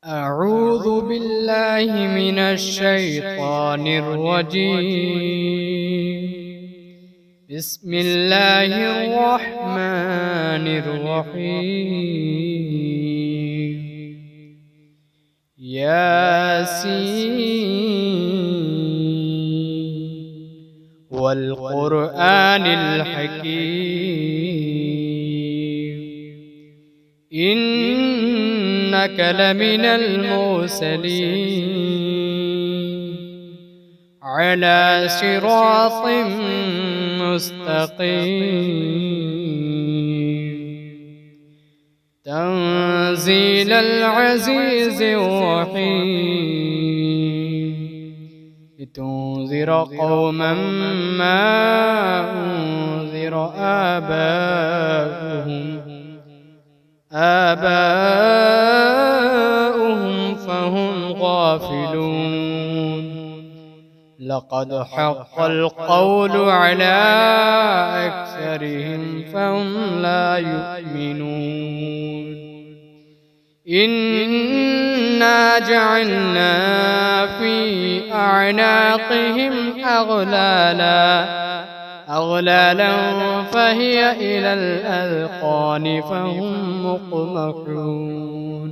أعوذ بالله من الشيطان الرجيم. بسم الله الرحمن الرحيم. ياسين والقرآن الحكيم إنك لمن المرسلين على صراط مستقيم تنزيل العزيز الرحيم لتنذر قوما ما أنذر آباؤهم فهم غافلون. لقد حق القول على أكثرهم فهم لا يؤمنون. إنا جعلنا في أعناقهم أغلالا فهي إلى الأذقان فهم مقمحون.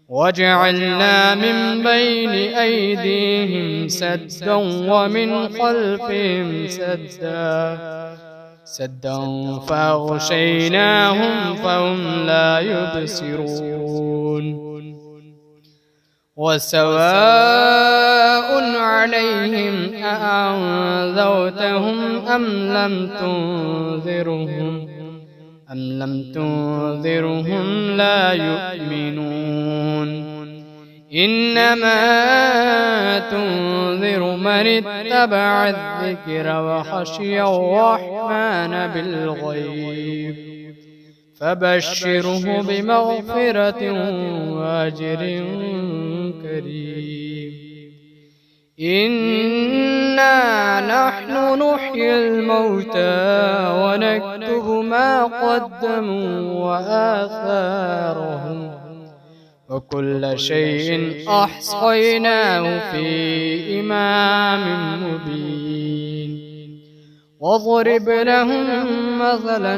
وجعلنا من بين أيديهم سدا ومن خلفهم سدا فأغشيناهم فهم لا يبصرون. وسواء عليهم أأنذرتهم أم لم تنذرهم لا يؤمنون. إنما تنذر من اتبع الذكر وخشي الرحمن بالغيب فبشره بمغفرة وأجر كريم. إنا نحن نحيي الموتى ونكتب ما قدموا وآثارهم وكل شيء أحصيناه في إمام مبين. واضرب لهم مثلا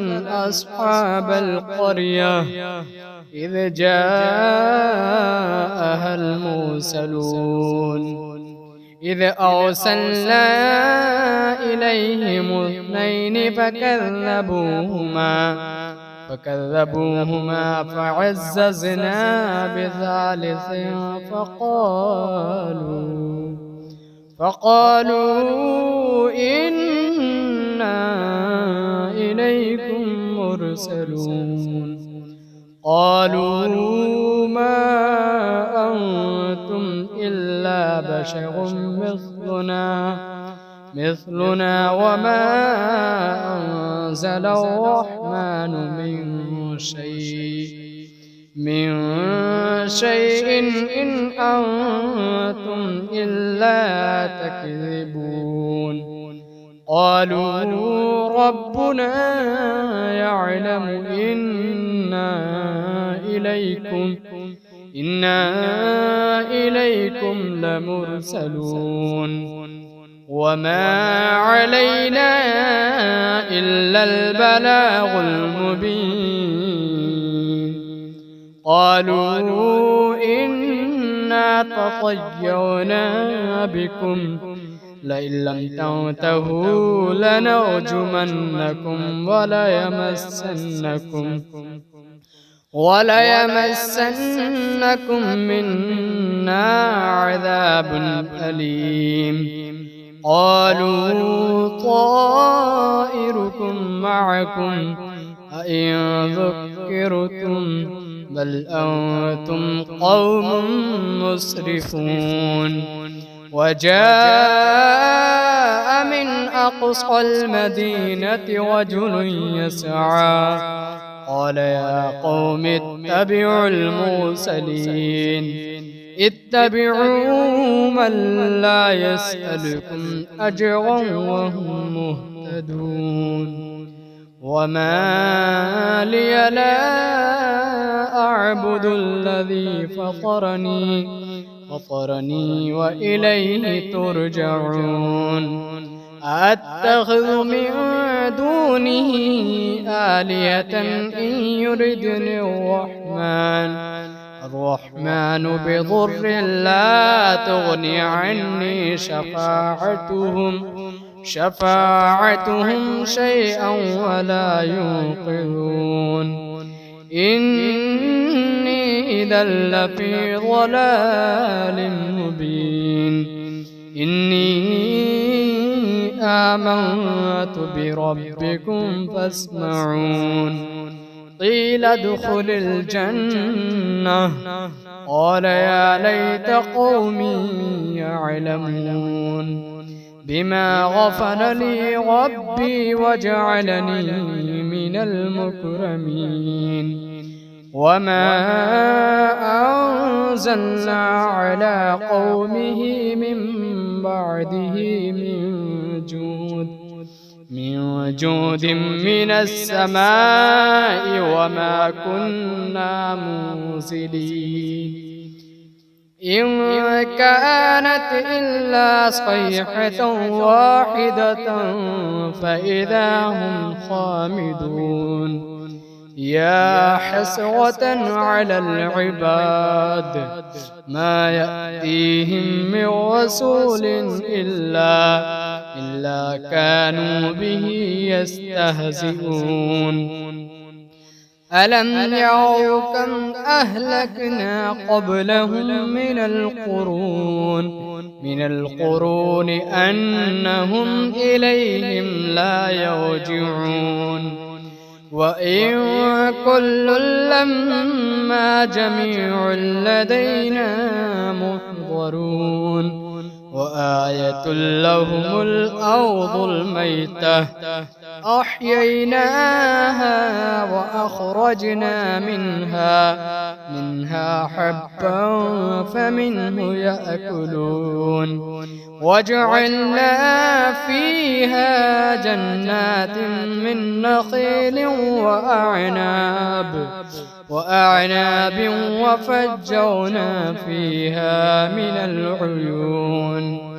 أصحاب القرية إذ جاءها المرسلون إذ أرسلنا إليهم اثنين فكذبوهما فعززنا بثالث فقالوا إنا إليكم مرسلون. قالوا ما أنتم إلا بشر مثلنا وما أنزل الرحمن من شيء إن أنتم إلا تكذبون. قالوا ربنا يعلم إنا إليكم لمرسلون وما علينا إلا البلاغ المبين. قالوا إنا تطيرنا بكم لئن لم تنتهوا لنرجمنكم وليمسنكم منا عذاب أليم. قالوا طائركم معكم أئن ذكرتم بل أنتم قوم مسرفون. وجاء من أقصى المدينة رجل يسعى قال يا قوم اتبعوا المرسلين اتبعوا من لا يسألكم أجرا وهم مهتدون. وما لي لا أعبد الذي فطرني وإليه ترجعون أتخذ من دونه آلهة إن يردني الرحمن بضر لا تغني عني شفاعتهم شيئا ولا ينقذون إني إذا لفي ضلال مبين إني آمنت بربكم فاسمعون قيل ادخل الجنة قال يا ليت قومي يعلمون بما غفر لي ربي وجعلني من المكرمين وما أنزلنا على قومه من بعده من جود من السماء وما كنا منزلين إن كانت إلا صيحة واحدة فإذا هم خامدون يا حسرة على العباد ما يأتيهم من رسول إلا كانوا به يستهزئون ألم يروا كم أهلكنا قبلهم من القرون أنهم إليهم لا يرجعون وإن كل لما جميع لدينا محضرون وآية لهم الأرض الميتة أحييناها وأخرجنا منها حبا فمنه يأكلون وجعلنا فيها جنات من نخيل وأعناب وفجرنا فيها من العيون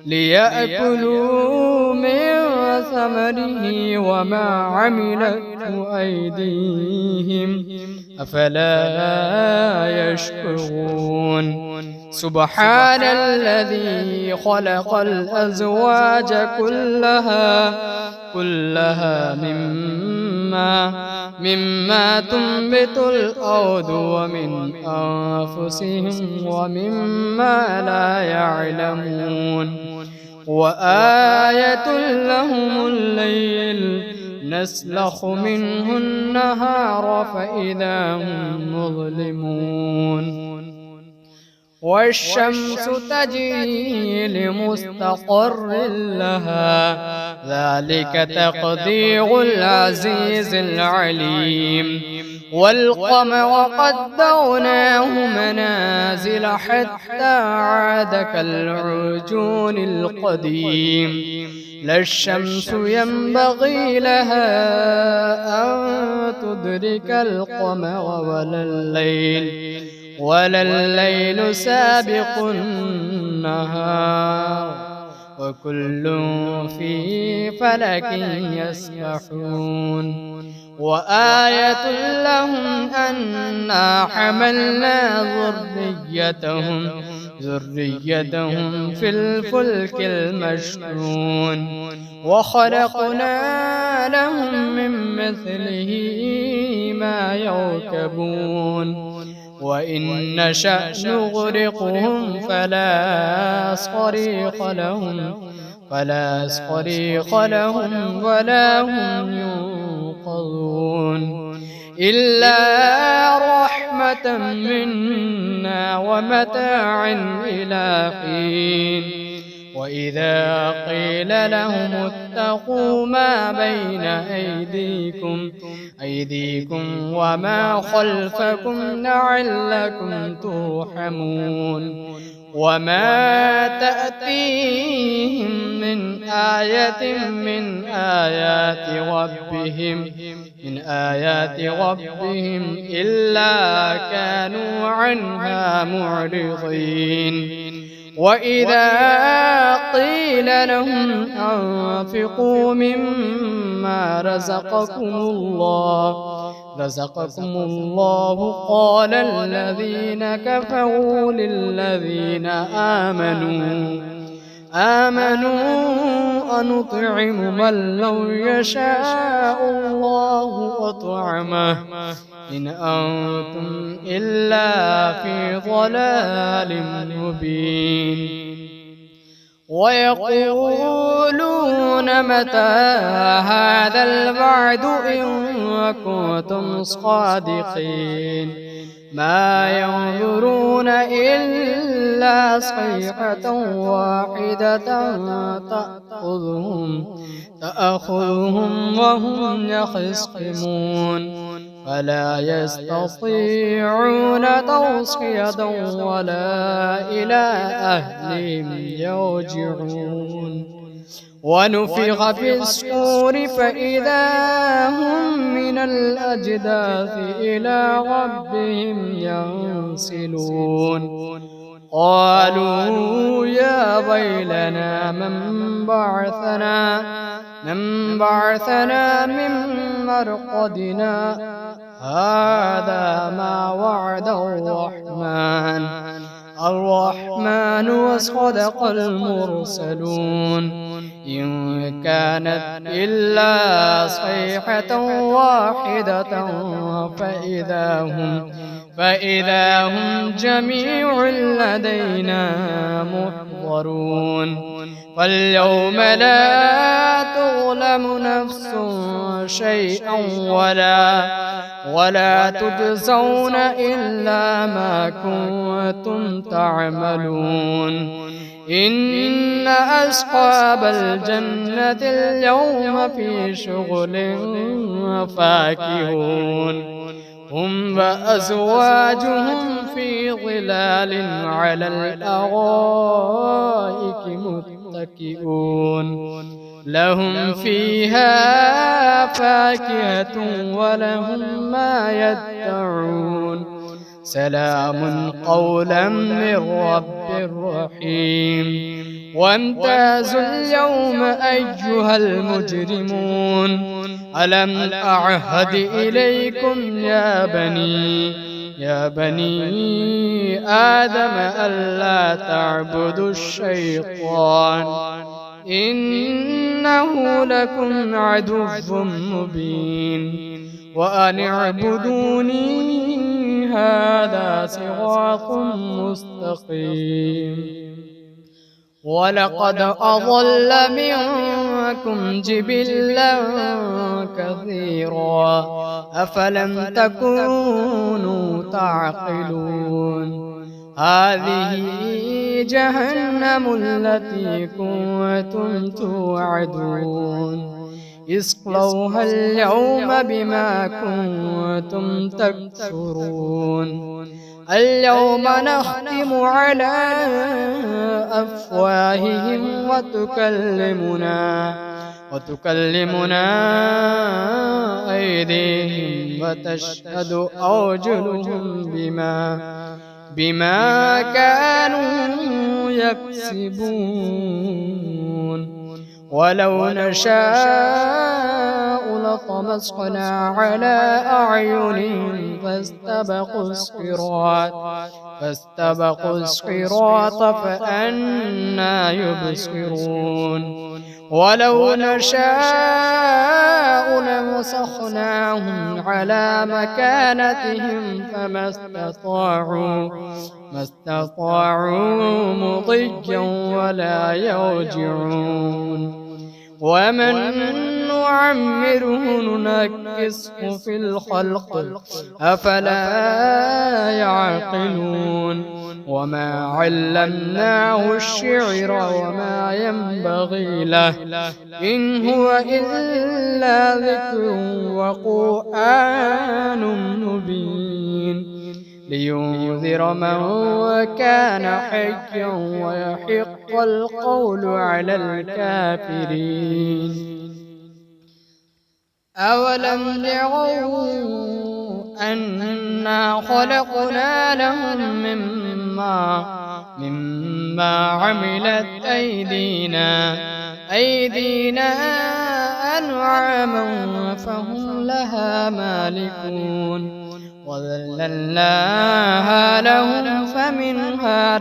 ليأكلوا من ثمره وما عملته أيديهم أفلا يشكرون سبحان الذي خلق الأزواج كلها مما تنبت الأرض ومن أنفسهم ومما لا يعلمون وآية لهم الليل نسلخ منه النهار فإذا هم مظلمون والشمس تجري لمستقر لها ذلك تقدير العزيز العليم والقمر قدرناه منازل حتى عاد كالعرجون القديم لا الشمس ينبغي لها أن تدرك القمر ولا الليل سابق النهار وكل في فلك يسبحون وآية لهم أنا حملنا ذريتهم في الفلك المشحون وخلقنا لهم من مثله ما يركبون وإن نشأ نغرقهم فلا صريخ لهم ولا هم ينقذون إلا رحمة منا ومتاعا إلى حين وإذا قيل لهم اتقوا ما بين أيديكم وما خلفكم لعلكم ترحمون وما تأتيهم من آية من آيات ربهم إلا كانوا عنها معرضين وإذا قيل لهم أنفقوا مما رزقكم الله قال الذين كفروا للذين آمنوا أنطعم من لو يشاء الله أطعمه إن أنتم إلا في ضلال مبين ويقولون متى هذا الوعد إن كنتم صادقين ما ينظرون إلا صيحة واحدة تأخذهم وهم يخصمون فلا يستطيعون توصية ولا إلى أهلهم يرجعون ونفخ في الصور فإذا هم من الأجداث إلى ربهم ينسلون قالوا يا ويلنا من بعثنا من مرقدنا هذا ما وعد الرحمن وصدق المرسلون إن كانت إلا صيحة واحدة فإذا هم جميع لدينا محضرون فاليوم لا تظلم نفس شيئا ولا تجزون إلا ما كنتم تعملون إن أصحاب الجنة اليوم في شغل فاكهون هم وأزواجهم في ظلال على الأرائك متكئون لهم فيها فاكهة ولهم ما يدعون سلام قولا من رب رحيم وامتازوا اليوم أيها المجرمون ألم أعهد إليكم يا بني آدم ألا تعبدوا الشيطان إنه لكم عدو مبين وأن اعبدوني هذا صراط مستقيم ولقد أضل منكم جبلا كثيرا أفلم تكونوا تعقلون هذه جهنم التي كنتم توعدون اصلوها اليوم بما كنتم تكفرون اليوم نختم على أفواههم وتكلمنا أيديهم وتشهد أرجلهم بما كانوا يكسبون ولو نشاء لطمسنا على أعينهم فاستبقوا الصراط فأنى يبصرون ولو نشاء لمسخناهم على مكانتهم فما استطاعوا مضيا ولا يرجعون ومن نعمره ننكسه في الخلق أفلا يعقلون وما علمناه الشعر وما ينبغي له إن هو إلا ذكر وقرآن مبين لينذر من كان حيا ويحق القول على الكافرين أولم يروا أنا خلقنا لهم مما عملت أيدينا أنعاما فهم لها مالكون وذللناها لهم فمنها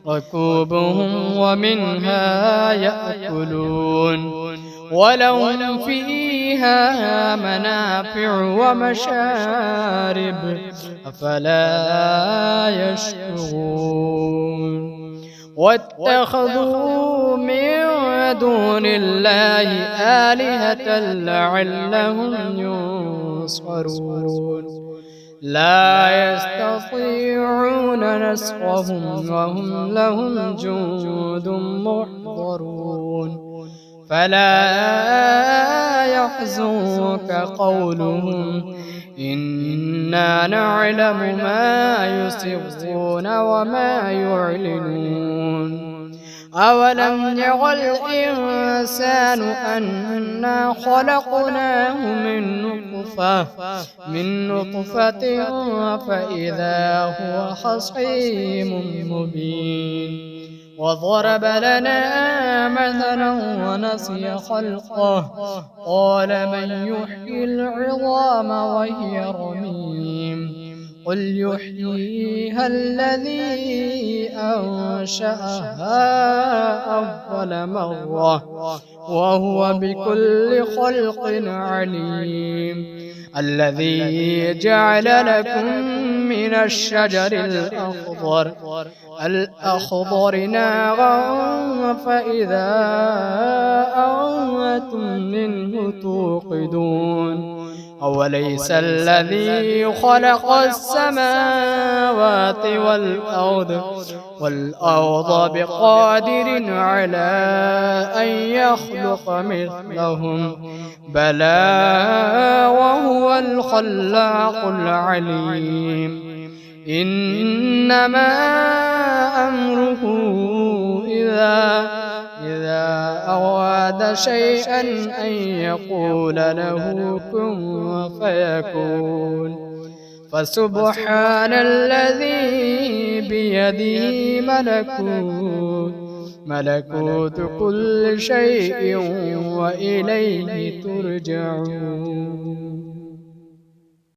ركوبهم ومنها يأكلون ولهم فيها منافع ومشارب أفلا يشكرون واتخذوا من دون الله آلهة لعلهم ينصرون لا يستطيعون نصرهم وهم لهم جند محضرون فلا يحزنك قولهم إنا نعلم ما يسرون وما يعلنون أولم ير الإنسان أنا خلقناه من نطفة فإذا هو خصيم مبين وضرب لنا مثلا ونسي خلقه قال من يحيي العظام وهي رميم قل يحييها الذي أنشأها أول مرة وهو بكل خلق عليم الذي جعل لكم من الشجر الأخضر نارا فإذا أنتم منه توقدون أوليس الذي خلق السماوات والأرض بقادر على أن يخلق مثلهم بلى وهو الخلاق العليم إنما أمره إذا أراد شيئا أن يقول له كن فيكون فسبحان الذي بيده ملكوت كل شيء وإليه ترجعون.